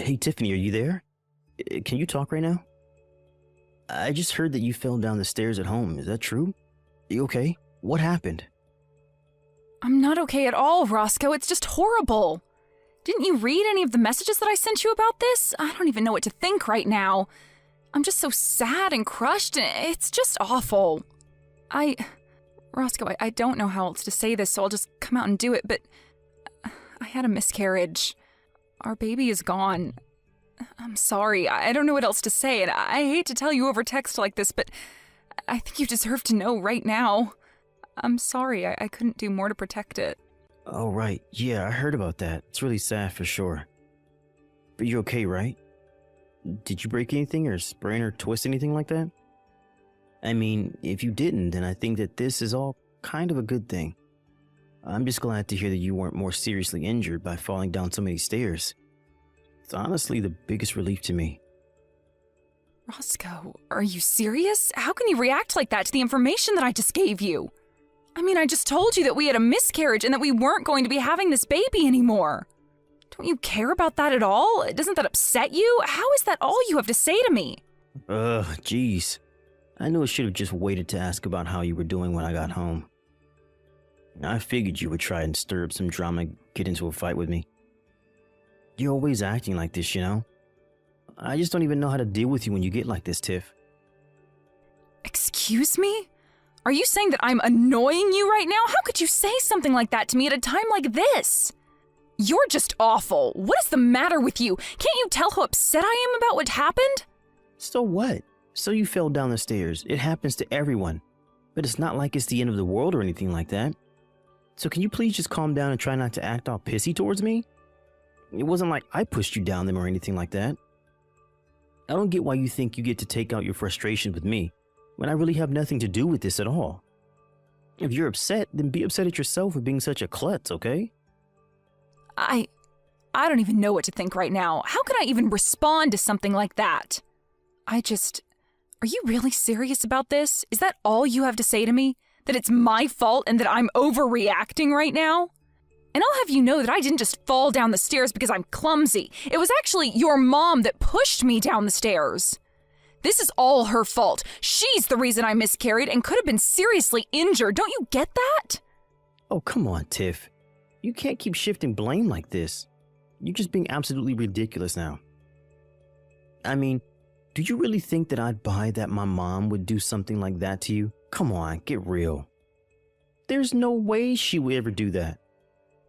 Hey, Tiffany, are you there? Can you talk right now? I just heard that you fell down the stairs at home. Is that true? You okay? What happened? I'm not okay at all, Roscoe. It's just horrible. Didn't you read any of the messages that I sent you about this? I don't even know what to think right now. I'm just so sad and crushed, and it's just awful. Roscoe, I don't know how else to say this, so I'll just come out and do it, but I had a miscarriage. Our baby is gone. I'm sorry. I don't know what else to say, and I hate to tell you over text like this, but I think you deserve to know right now. I'm sorry. I couldn't do more to protect it. Oh, right. Yeah, I heard about that. It's really sad for sure. But you're okay, right? Did you break anything or sprain or twist anything like that? I mean, if you didn't, then I think that this is all kind of a good thing. I'm just glad to hear that you weren't more seriously injured by falling down so many stairs. It's honestly the biggest relief to me. Roscoe, are you serious? How can you react like that to the information that I just gave you? I mean, I just told you that we had a miscarriage and that we weren't going to be having this baby anymore. Don't you care about that at all? Doesn't that upset you? How is that all you have to say to me? Jeez. I knew I should have just waited to ask about how you were doing when I got home. I figured you would try and stir up some drama, get into a fight with me. You're always acting like this, you know? I just don't even know how to deal with you when you get like this, Tiff. Excuse me? Are you saying that I'm annoying you right now? How could you say something like that to me at a time like this? You're just awful. What is the matter with you? Can't you tell how upset I am about what happened? So what? So you fell down the stairs. It happens to everyone. But it's not like it's the end of the world or anything like that. So can you please just calm down and try not to act all pissy towards me? It wasn't like I pushed you down them or anything like that. I don't get why you think you get to take out your frustration with me when I really have nothing to do with this at all. If you're upset, then be upset at yourself for being such a klutz, okay? I don't even know what to think right now. How could I even respond to something like that? Are you really serious about this? Is that all you have to say to me? That it's my fault and that I'm overreacting right now? And I'll have you know that I didn't just fall down the stairs because I'm clumsy. It was actually your mom that pushed me down the stairs. This is all her fault. She's the reason I miscarried and could have been seriously injured. Don't you get that? Oh, come on, Tiff. You can't keep shifting blame like this. You're just being absolutely ridiculous now. I mean, do you really think that I'd buy that my mom would do something like that to you? Come on, get real. There's no way she would ever do that.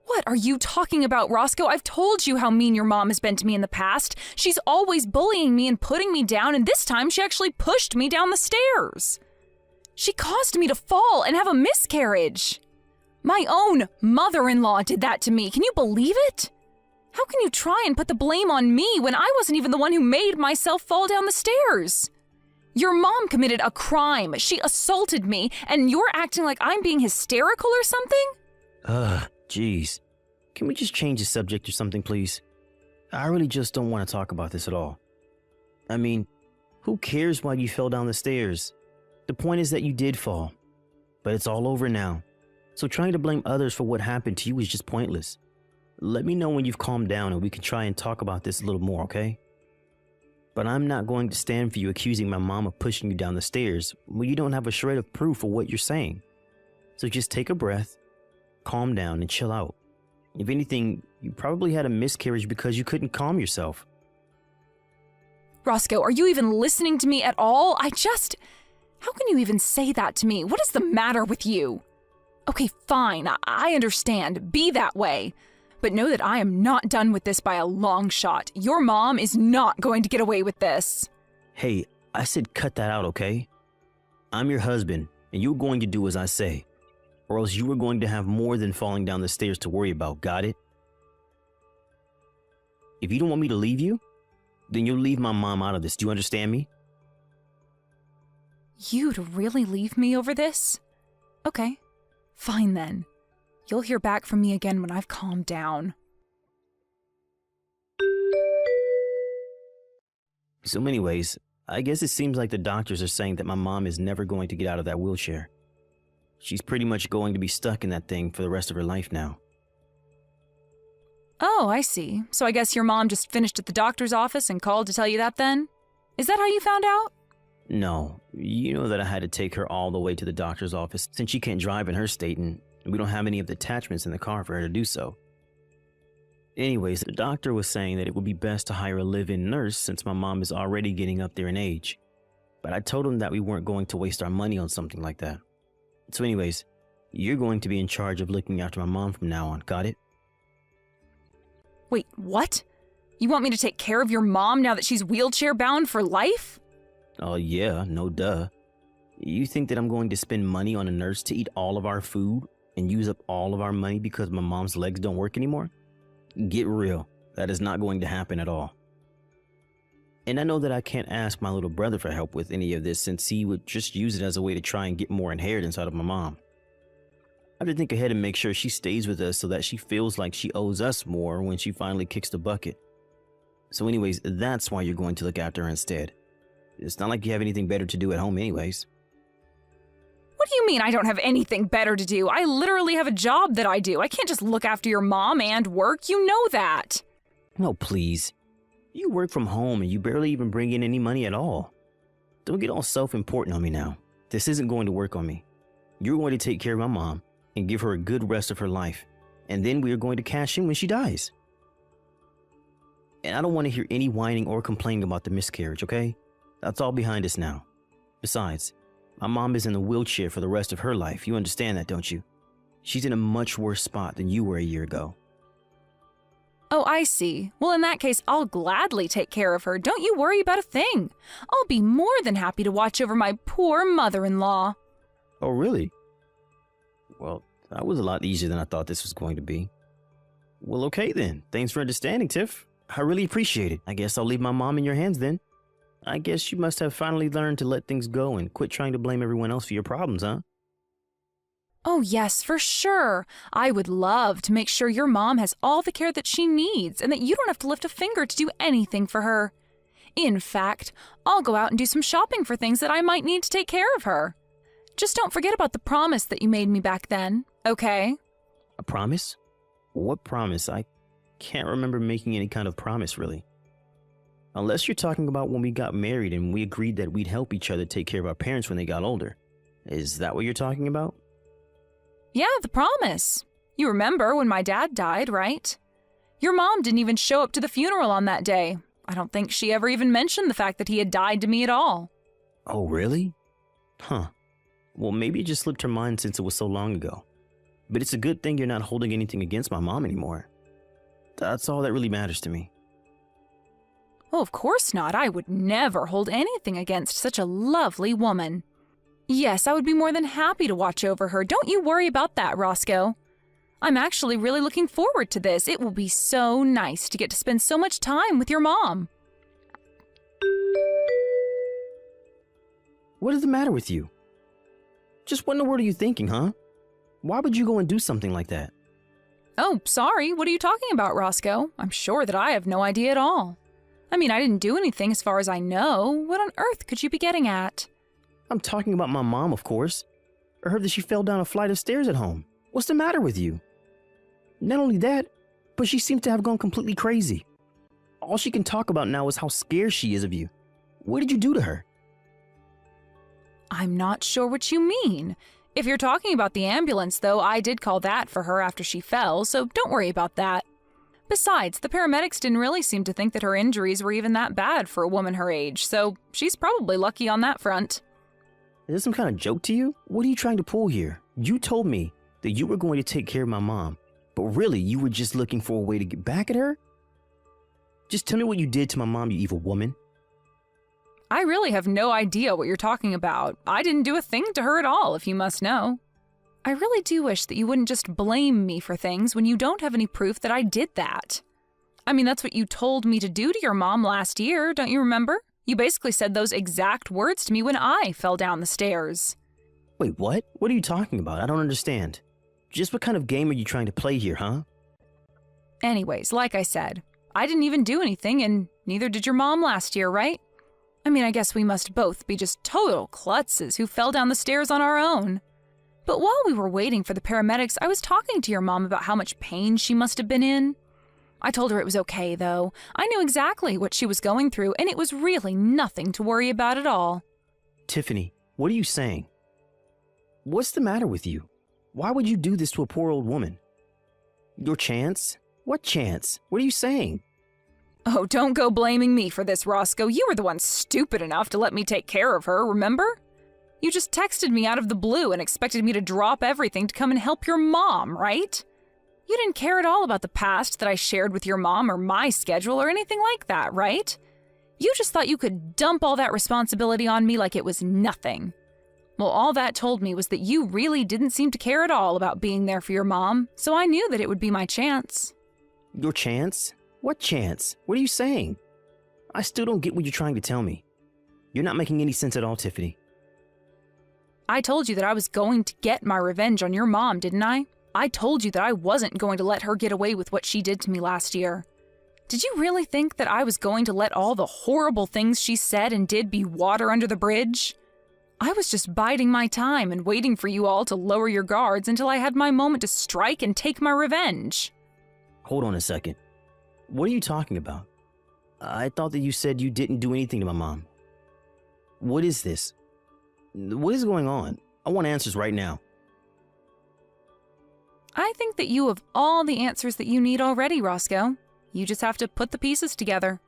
What are you talking about, Roscoe? I've told you how mean your mom has been to me in the past. She's always bullying me and putting me down, and this time she actually pushed me down the stairs. She caused me to fall and have a miscarriage. My own mother-in-law did that to me. Can you believe it? How can you try and put the blame on me when I wasn't even the one who made myself fall down the stairs? Your mom committed a crime. She assaulted me, and you're acting like I'm being hysterical or something? Jeez. Can we just change the subject or something, please? I really just don't want to talk about this at all. I mean, who cares why you fell down the stairs? The point is that you did fall. But it's all over now. So trying to blame others for what happened to you is just pointless. Let me know when you've calmed down and we can try and talk about this a little more, okay? But I'm not going to stand for you accusing my mom of pushing you down the stairs when you don't have a shred of proof of what you're saying. So just take a breath, calm down, and chill out. If anything, you probably had a miscarriage because you couldn't calm yourself. Roscoe, are you even listening to me at all? How can you even say that to me? What is the matter with you? Okay, fine, I understand. Be that way. But know that I am not done with this by a long shot. Your mom is not going to get away with this. Hey, I said cut that out, okay? I'm your husband, and you're going to do as I say. Or else you are going to have more than falling down the stairs to worry about, got it? If you don't want me to leave you, then you'll leave my mom out of this. Do you understand me? You'd really leave me over this? Okay, fine then. You'll hear back from me again when I've calmed down. So anyways, I guess it seems like the doctors are saying that my mom is never going to get out of that wheelchair. She's pretty much going to be stuck in that thing for the rest of her life now. Oh, I see. So I guess your mom just finished at the doctor's office and called to tell you that then? Is that how you found out? No, you know that I had to take her all the way to the doctor's office since she can't drive in her state and we don't have any of the attachments in the car for her to do so. Anyways, the doctor was saying that it would be best to hire a live-in nurse since my mom is already getting up there in age. But I told him that we weren't going to waste our money on something like that. So anyways, you're going to be in charge of looking after my mom from now on, got it? Wait, what? You want me to take care of your mom now that she's wheelchair-bound for life? Oh yeah, no duh. You think that I'm going to spend money on a nurse to eat all of our food and use up all of our money because my mom's legs don't work anymore? Get real. That is not going to happen at all. And I know that I can't ask my little brother for help with any of this since he would just use it as a way to try and get more inheritance out of my mom. I have to think ahead and make sure she stays with us so that she feels like she owes us more when she finally kicks the bucket. So anyways, that's why you're going to look after her instead. It's not like you have anything better to do at home anyways. What do you mean I don't have anything better to do? I literally have a job that I do. I can't just look after your mom and work. You know that. No, please. You work from home and you barely even bring in any money at all. Don't get all self-important on me now. This isn't going to work on me. You're going to take care of my mom and give her a good rest of her life. And then we are going to cash in when she dies. And I don't want to hear any whining or complaining about the miscarriage, okay? That's all behind us now. Besides, my mom is in a wheelchair for the rest of her life. You understand that, don't you? She's in a much worse spot than you were a year ago. Oh, I see. Well, in that case, I'll gladly take care of her. Don't you worry about a thing. I'll be more than happy to watch over my poor mother-in-law. Oh, really? Well, that was a lot easier than I thought this was going to be. Well, okay then. Thanks for understanding, Tiff. I really appreciate it. I guess I'll leave my mom in your hands then. I guess you must have finally learned to let things go and quit trying to blame everyone else for your problems, huh? Oh, yes, for sure. I would love to make sure your mom has all the care that she needs and that you don't have to lift a finger to do anything for her. In fact, I'll go out and do some shopping for things that I might need to take care of her. Just don't forget about the promise that you made me back then, okay? A promise? What promise? I can't remember making any kind of promise, really. Unless you're talking about when we got married and we agreed that we'd help each other take care of our parents when they got older. Is that what you're talking about? Yeah, the promise. You remember when my dad died, right? Your mom didn't even show up to the funeral on that day. I don't think she ever even mentioned the fact that he had died to me at all. Oh, really? Huh. Well, maybe it just slipped her mind since it was so long ago. But it's a good thing you're not holding anything against my mom anymore. That's all that really matters to me. Oh, of course not. I would never hold anything against such a lovely woman. Yes, I would be more than happy to watch over her. Don't you worry about that, Roscoe. I'm actually really looking forward to this. It will be so nice to get to spend so much time with your mom. What is the matter with you? Just what in the world are you thinking, huh? Why would you go and do something like that? Oh, sorry. What are you talking about, Roscoe? I'm sure that I have no idea at all. I mean, I didn't do anything as far as I know. What on earth could you be getting at? I'm talking about my mom, of course. I heard that she fell down a flight of stairs at home. What's the matter with you? Not only that, but she seems to have gone completely crazy. All she can talk about now is how scared she is of you. What did you do to her? I'm not sure what you mean. If you're talking about the ambulance, though, I did call that for her after she fell, so don't worry about that. Besides, the paramedics didn't really seem to think that her injuries were even that bad for a woman her age, so she's probably lucky on that front. Is this some kind of joke to you? What are you trying to pull here? You told me that you were going to take care of my mom, but really you were just looking for a way to get back at her? Just tell me what you did to my mom, you evil woman. I really have no idea what you're talking about. I didn't do a thing to her at all, if you must know. I really do wish that you wouldn't just blame me for things when you don't have any proof that I did that. I mean, that's what you told me to do to your mom last year, don't you remember? You basically said those exact words to me when I fell down the stairs. Wait, what? What are you talking about? I don't understand. Just what kind of game are you trying to play here, huh? Anyways, like I said, I didn't even do anything, and neither did your mom last year, right? I mean, I guess we must both be just total klutzes who fell down the stairs on our own. But while we were waiting for the paramedics, I was talking to your mom about how much pain she must have been in. I told her it was okay, though. I knew exactly what she was going through, and it was really nothing to worry about at all. Tiffany, what are you saying? What's the matter with you? Why would you do this to a poor old woman? Your chance? What chance? What are you saying? Oh, don't go blaming me for this, Roscoe. You were the one stupid enough to let me take care of her, remember? You just texted me out of the blue and expected me to drop everything to come and help your mom, right? You didn't care at all about the past that I shared with your mom or my schedule or anything like that, right? You just thought you could dump all that responsibility on me like it was nothing. Well, all that told me was that you really didn't seem to care at all about being there for your mom, so I knew that it would be my chance. Your chance? What chance? What are you saying? I still don't get what you're trying to tell me. You're not making any sense at all, Tiffany. I told you that I was going to get my revenge on your mom, didn't I? I told you that I wasn't going to let her get away with what she did to me last year. Did you really think that I was going to let all the horrible things she said and did be water under the bridge? I was just biding my time and waiting for you all to lower your guards until I had my moment to strike and take my revenge. Hold on a second. What are you talking about? I thought that you said you didn't do anything to my mom. What is this? What is going on? I want answers right now. I think that you have all the answers that you need already, Roscoe. You just have to put the pieces together.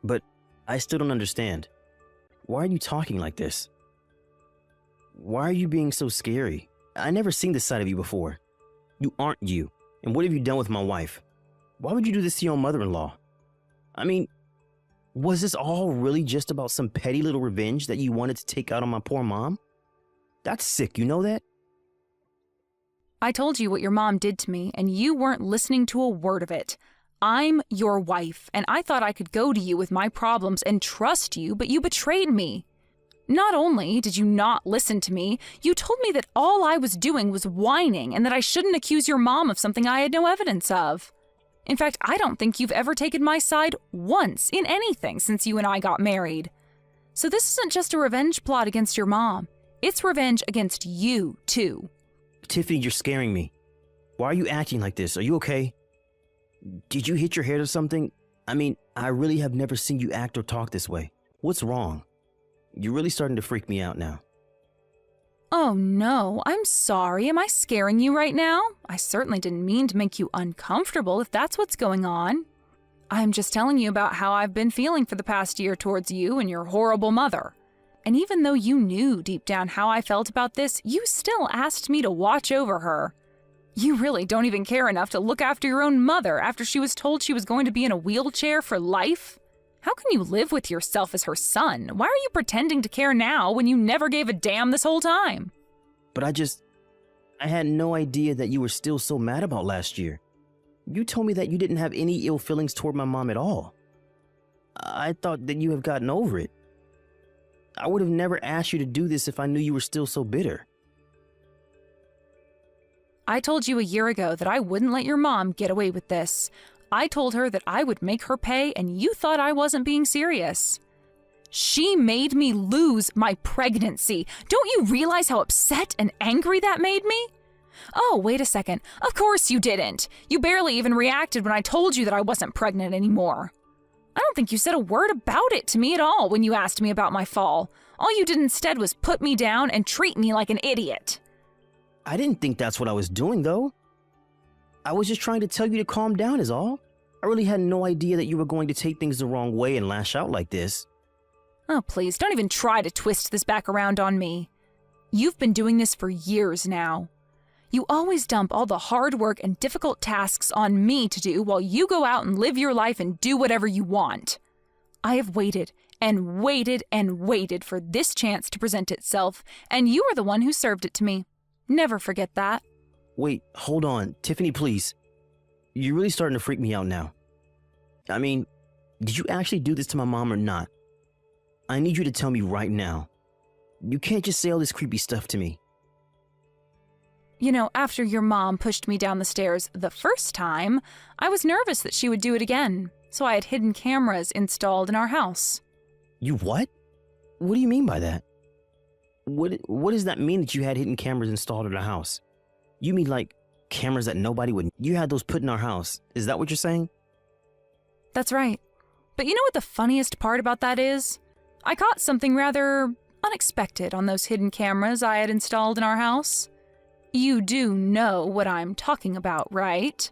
But I still don't understand. Why are you talking like this? Why are you being so scary? I never seen this side of you before. You aren't you. And what have you done with my wife? Why would you do this to your mother-in-law? I mean, was this all really just about some petty little revenge that you wanted to take out on my poor mom? That's sick, you know that? I told you what your mom did to me, and you weren't listening to a word of it. I'm your wife, and I thought I could go to you with my problems and trust you, but you betrayed me. Not only did you not listen to me, you told me that all I was doing was whining and that I shouldn't accuse your mom of something I had no evidence of. In fact, I don't think you've ever taken my side once in anything since you and I got married. So this isn't just a revenge plot against your mom. It's revenge against you, too. Tiffany, you're scaring me. Why are you acting like this? Are you okay? Did you hit your head or something? I mean, I really have never seen you act or talk this way. What's wrong? You're really starting to freak me out now. Oh no, I'm sorry. Am I scaring you right now? I certainly didn't mean to make you uncomfortable if that's what's going on. I'm just telling you about how I've been feeling for the past year towards you and your horrible mother. And even though you knew deep down how I felt about this, you still asked me to watch over her. You really don't even care enough to look after your own mother after she was told she was going to be in a wheelchair for life? How can you live with yourself as her son? Why are you pretending to care now when you never gave a damn this whole time? But I had no idea that you were still so mad about last year. You told me that you didn't have any ill feelings toward my mom at all. I thought that you have gotten over it. I would have never asked you to do this if I knew you were still so bitter. I told you a year ago that I wouldn't let your mom get away with this. I told her that I would make her pay, and you thought I wasn't being serious. She made me lose my pregnancy. Don't you realize how upset and angry that made me? Oh, wait a second. Of course you didn't. You barely even reacted when I told you that I wasn't pregnant anymore. I don't think you said a word about it to me at all when you asked me about my fall. All you did instead was put me down and treat me like an idiot. I didn't think that's what I was doing, though. I was just trying to tell you to calm down is all. I really had no idea that you were going to take things the wrong way and lash out like this. Oh, please, don't even try to twist this back around on me. You've been doing this for years now. You always dump all the hard work and difficult tasks on me to do while you go out and live your life and do whatever you want. I have waited and waited and waited for this chance to present itself, and you are the one who served it to me. Never forget that. Wait, hold on. Tiffany, please. You're really starting to freak me out now. I mean, did you actually do this to my mom or not? I need you to tell me right now. You can't just say all this creepy stuff to me. You know, after your mom pushed me down the stairs the first time, I was nervous that she would do it again, so I had hidden cameras installed in our house. You what? What do you mean by that? What does that mean that you had hidden cameras installed in our house? You mean like cameras that nobody would... You had those put in our house. Is that what you're saying? That's right. But you know what the funniest part about that is? I caught something rather unexpected on those hidden cameras I had installed in our house. You do know what I'm talking about, right?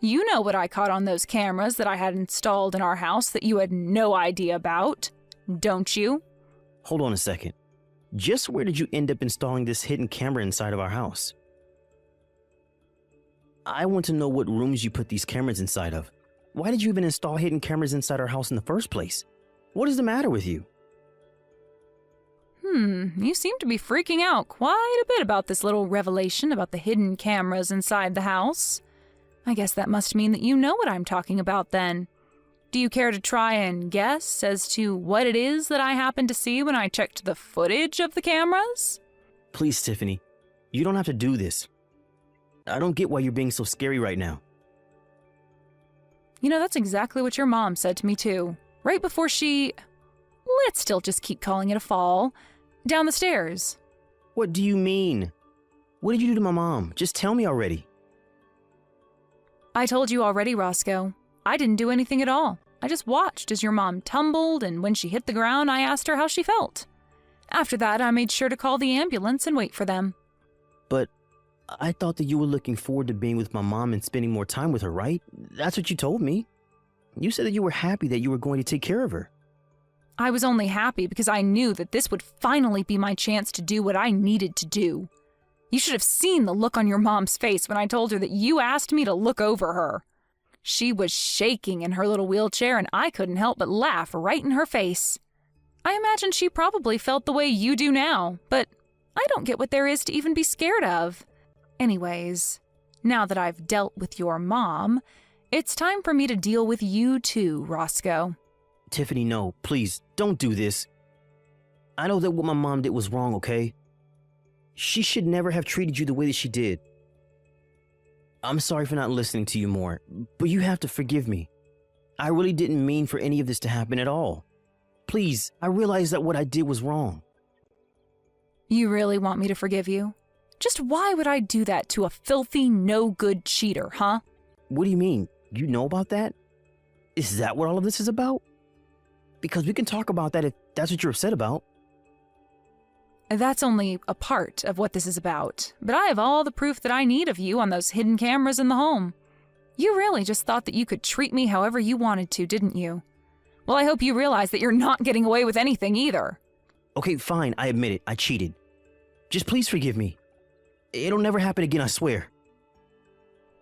You know what I caught on those cameras that I had installed in our house that you had no idea about, don't you? Hold on a second. Just where did you end up installing this hidden camera inside of our house? I want to know what rooms you put these cameras inside of. Why did you even install hidden cameras inside our house in the first place? What is the matter with you? You seem to be freaking out quite a bit about this little revelation about the hidden cameras inside the house. I guess that must mean that you know what I'm talking about then. Do you care to try and guess as to what it is that I happened to see when I checked the footage of the cameras? Please, Tiffany, you don't have to do this. I don't get why you're being so scary right now. You know, that's exactly what your mom said to me too. Right before let's still just keep calling it a fall, down the stairs. What do you mean? What did you do to my mom? Just tell me already. I told you already, Roscoe. I didn't do anything at all. I just watched as your mom tumbled, and when she hit the ground, I asked her how she felt. After that, I made sure to call the ambulance and wait for them. But I thought that you were looking forward to being with my mom and spending more time with her, right? That's what you told me. You said that you were happy that you were going to take care of her. I was only happy because I knew that this would finally be my chance to do what I needed to do. You should have seen the look on your mom's face when I told her that you asked me to look over her. She was shaking in her little wheelchair, and I couldn't help but laugh right in her face. I imagine she probably felt the way you do now, but I don't get what there is to even be scared of. Anyways, now that I've dealt with your mom, it's time for me to deal with you too, Roscoe. Tiffany, no, please, don't do this. I know that what my mom did was wrong, okay? She should never have treated you the way that she did. I'm sorry for not listening to you more, but you have to forgive me. I really didn't mean for any of this to happen at all. Please, I realize that what I did was wrong. You really want me to forgive you? Just why would I do that to a filthy, no-good cheater, huh? What do you mean? You know about that? Is that what all of this is about? Because we can talk about that if that's what you're upset about. That's only a part of what this is about, but I have all the proof that I need of you on those hidden cameras in the home. You really just thought that you could treat me however you wanted to, didn't you? Well, I hope you realize that you're not getting away with anything either. Okay, fine, I admit it, I cheated. Just please forgive me. It'll never happen again, I swear.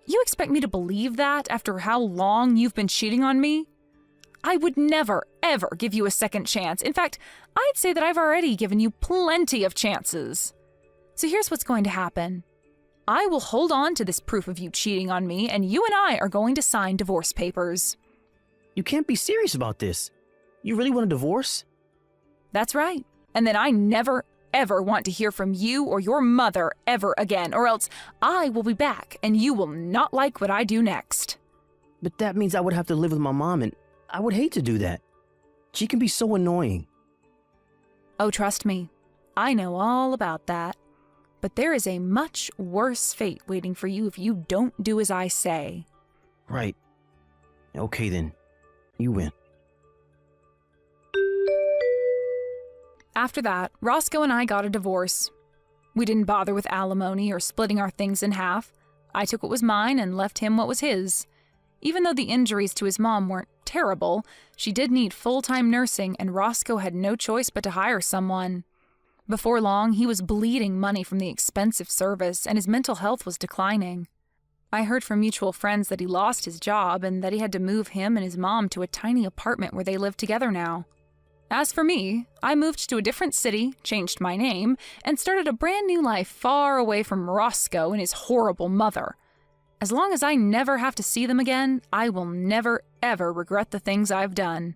You expect me to believe that after how long you've been cheating on me? I would never, ever give you a second chance. In fact, I'd say that I've already given you plenty of chances. So here's what's going to happen. I will hold on to this proof of you cheating on me, and you and I are going to sign divorce papers. You can't be serious about this. You really want a divorce? That's right. And then I never, ever want to hear from you or your mother ever again, or else I will be back and you will not like what I do next. But that means I would have to live with my mom, and I would hate to do that. She can be so annoying. Oh, trust me, I know all about that. But there is a much worse fate waiting for you if you don't do as I say. Right. Okay then. You win. After that, Roscoe and I got a divorce. We didn't bother with alimony or splitting our things in half. I took what was mine and left him what was his. Even though the injuries to his mom weren't terrible, she did need full-time nursing, and Roscoe had no choice but to hire someone. Before long, he was bleeding money from the expensive service, and his mental health was declining. I heard from mutual friends that he lost his job and that he had to move him and his mom to a tiny apartment where they live together now. As for me, I moved to a different city, changed my name, and started a brand new life far away from Roscoe and his horrible mother. As long as I never have to see them again, I will never, ever regret the things I've done.